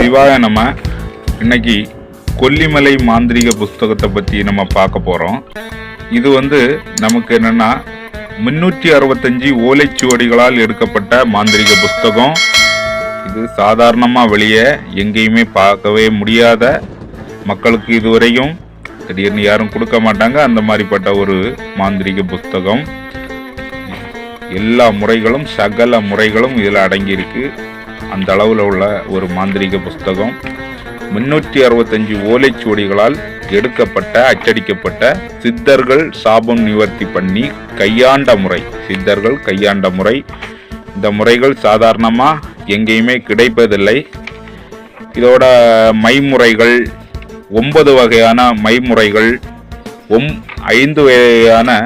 சிவாய நம்ம இன்னைக்கு கொல்லிமலை மாந்திரிக புஸ்தகத்தை பற்றி நம்ம பார்க்க போகிறோம். இது நமக்கு என்னென்னா 365 ஓலைச்சுவடிகளால் எடுக்கப்பட்ட மாந்திரிக புஸ்தகம். இது சாதாரணமாக வெளியே எங்கேயுமே பார்க்கவே முடியாத, மக்களுக்கு இதுவரையும் திடீர்னு யாரும் கொடுக்க மாட்டாங்க, அந்த மாதிரிப்பட்ட ஒரு மாந்திரிக புஸ்தகம். எல்லா முறைகளும் சகல முறைகளும் இதில் அடங்கியிருக்கு. அந்த அளவில் உள்ள ஒரு மாந்திரிக புஸ்தகம் 365 ஓலைச்சுவடிகளால் எடுக்கப்பட்ட அச்சடிக்கப்பட்ட சித்தர்கள் சாபம் நிவர்த்தி பண்ணி கையாண்ட முறை. சித்தர்கள் கையாண்ட முறை. இந்த முறைகள் சாதாரணமாக எங்கேயுமே கிடைப்பதில்லை. இதோட மைமுறைகள் 9 வகையான மைமுறைகள், 5 வகையான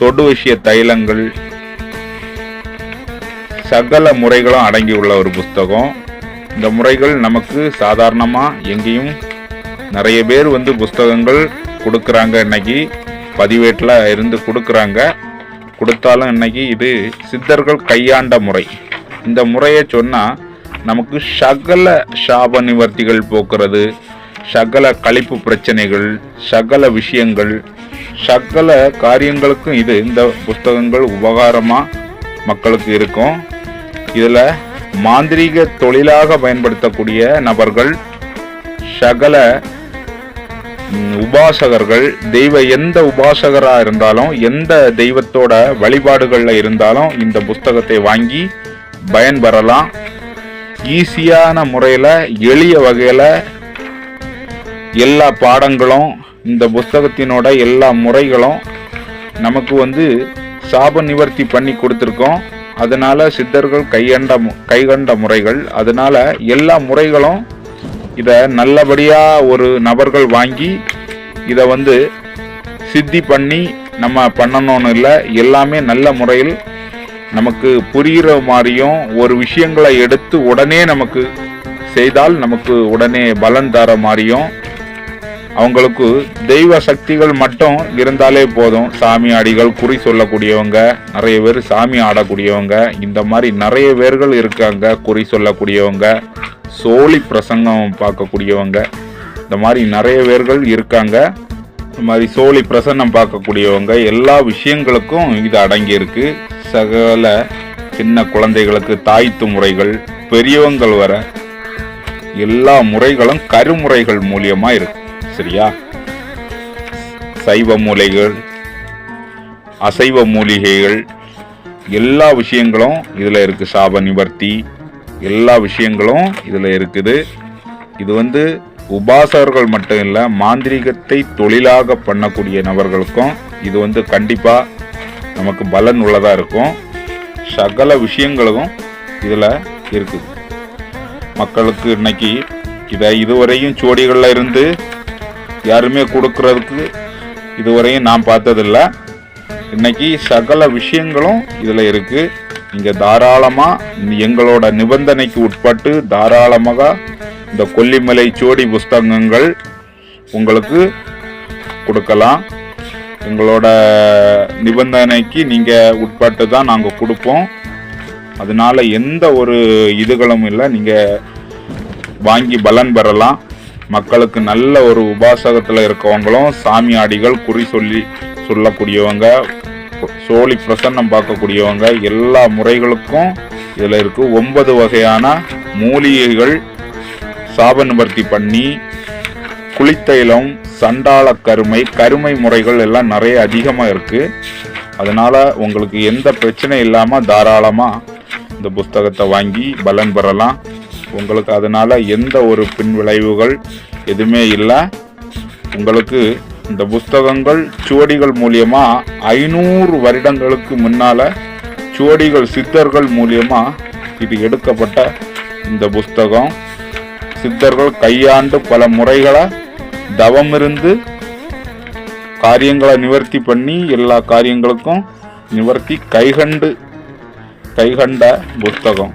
தொடு விஷய தைலங்கள், சகல முறைகளும் அடங்கியுள்ள ஒரு புஸ்தகம். இந்த முறைகள் நமக்கு சாதாரணமாக எங்கேயும் நிறைய பேர் புஸ்தகங்கள் கொடுக்குறாங்க. இன்னைக்கு பதிவேட்டில் இருந்து கொடுத்தாலும் இன்னைக்கு இது சித்தர்கள் கையாண்ட முறை. இந்த முறையை சொன்னால் நமக்கு சகல சாப நிவர்த்திகள் போக்குறது, சகல கழிப்பு பிரச்சனைகள், சகல விஷயங்கள், சகல காரியங்களுக்கும் இந்த புஸ்தகங்கள் உபகாரமாக மக்களுக்கு இருக்கும். இதில் மாந்திரீக தொழிலாக பயன்படுத்தக்கூடிய நபர்கள், சகல உபாசகர்கள், எந்த உபாசகராக இருந்தாலும், எந்த தெய்வத்தோட வழிபாடுகளில் இருந்தாலும் இந்த புஸ்தகத்தை வாங்கி பயன்பெறலாம். ஈஸியான முறையில், எளிய வகையில் எல்லா பாடங்களும், இந்த புஸ்தகத்தினோட எல்லா முறைகளும் நமக்கு சாப நிவர்த்தி பண்ணி கொடுத்துருக்கோம். அதனால சித்தர்கள் கைகண்ட முறைகள். அதனால எல்லா முறைகளும் இதை நல்லபடியாக ஒரு நபர்கள் வாங்கி இதை சித்தி பண்ணி நம்ம பண்ணணும்னு இல்லை, எல்லாமே நல்ல முறையில் நமக்கு புரிகிற மாதிரியும், ஒரு விஷயங்களை எடுத்து உடனே நமக்கு செய்தால் நமக்கு உடனே பலன் தர மாதிரியும், அவங்களுக்கு தெய்வ சக்திகள் மட்டும் இருந்தாலே போதும். சாமியாடிகள், குறி சொல்லக்கூடியவங்க, நிறைய பேர் சாமி ஆடக்கூடியவங்க, இந்த மாதிரி நிறைய பேர்கள் இருக்காங்க. குறி சொல்லக்கூடியவங்க, சோழி பிரசங்கம் பார்க்கக்கூடியவங்க, இந்த மாதிரி நிறைய பேர்கள் இருக்காங்க. இந்த மாதிரி சோழி பிரசன்னம் பார்க்கக்கூடியவங்க, எல்லா விஷயங்களுக்கும் இது அடங்கியிருக்கு. சகல சின்ன குழந்தைகளுக்கு தாய்த்து முறைகள், பெரியவங்கள் வர எல்லா முறைகளும் கருமுறைகள் மூலியமாக இருக்கு. சரியா? சைவ மூலிகைகள், அசைவ மூலிகைகள், எல்லா விஷயங்களும் இதில் இருக்கு. சாப நிவர்த்தி எல்லா விஷயங்களும் இதில் இருக்குது. இது உபாசகர்கள் மட்டும் இல்லை, மாந்திரீகத்தை தொழிலாக பண்ணக்கூடிய நபர்களுக்கும் இது கண்டிப்பாக நமக்கு பலன் உள்ளதாக இருக்கும். சகல விஷயங்களும் இதில் இருக்குது. மக்களுக்கு இன்னைக்கு இதை இதுவரையும் சுவடிகளில் இருந்து யாருமே கொடுக்கறதுக்கு இதுவரையும் நான் பார்த்ததில்லை. இன்னைக்கு சகல விஷயங்களும் இதில் இருக்கு. நீங்கள் தாராளமாக எங்களோட நிபந்தனைக்கு உட்பட்டு தாராளமாக இந்த கொல்லிமலை சுவடி புஸ்தகங்கள் உங்களுக்கு கொடுக்கலாம். எங்களோட நிபந்தனைக்கு நீங்கள் உட்பட்டு தான் நாங்கள் கொடுப்போம். அதனால எந்த ஒரு இதுகளும் இல்லை, நீங்கள் வாங்கி பலன் பெறலாம். மக்களுக்கு நல்ல ஒரு உபாசகத்தில் இருக்கவங்களும், சாமியாடிகள், குறி சொல்லக்கூடியவங்க, சோழி பிரசன்னம் பார்க்கக்கூடியவங்க, எல்லா முறைகளுக்கும் இதில் இருக்கு. 9 வகையான மூலிகைகள் சாப நிவர்த்தி பண்ணி, குளித்தைலம், சண்டாள கருமை முறைகள் எல்லாம் நிறைய அதிகமாக இருக்கு. அதனால உங்களுக்கு எந்த பிரச்சனை இல்லாமல் தாராளமாக இந்த புஸ்தகத்தை வாங்கி பலன் பெறலாம். உங்களுக்கு அதனால எந்த ஒரு பின் விளைவுகள் எதுவுமே இல்லை. உங்களுக்கு இந்த புஸ்தகங்கள் சுவடிகள் மூலியமா 500 வருடங்களுக்கு முன்னால சுவடிகள் சித்தர்கள் மூலியமா இது எடுக்கப்பட்ட இந்த புஸ்தகம். சித்தர்கள் கையாண்டு பல முறைகளை தவமிருந்து காரியங்களை நிவர்த்தி பண்ணி, எல்லா காரியங்களுக்கும் நிவர்த்தி கைகண்ட புஸ்தகம்.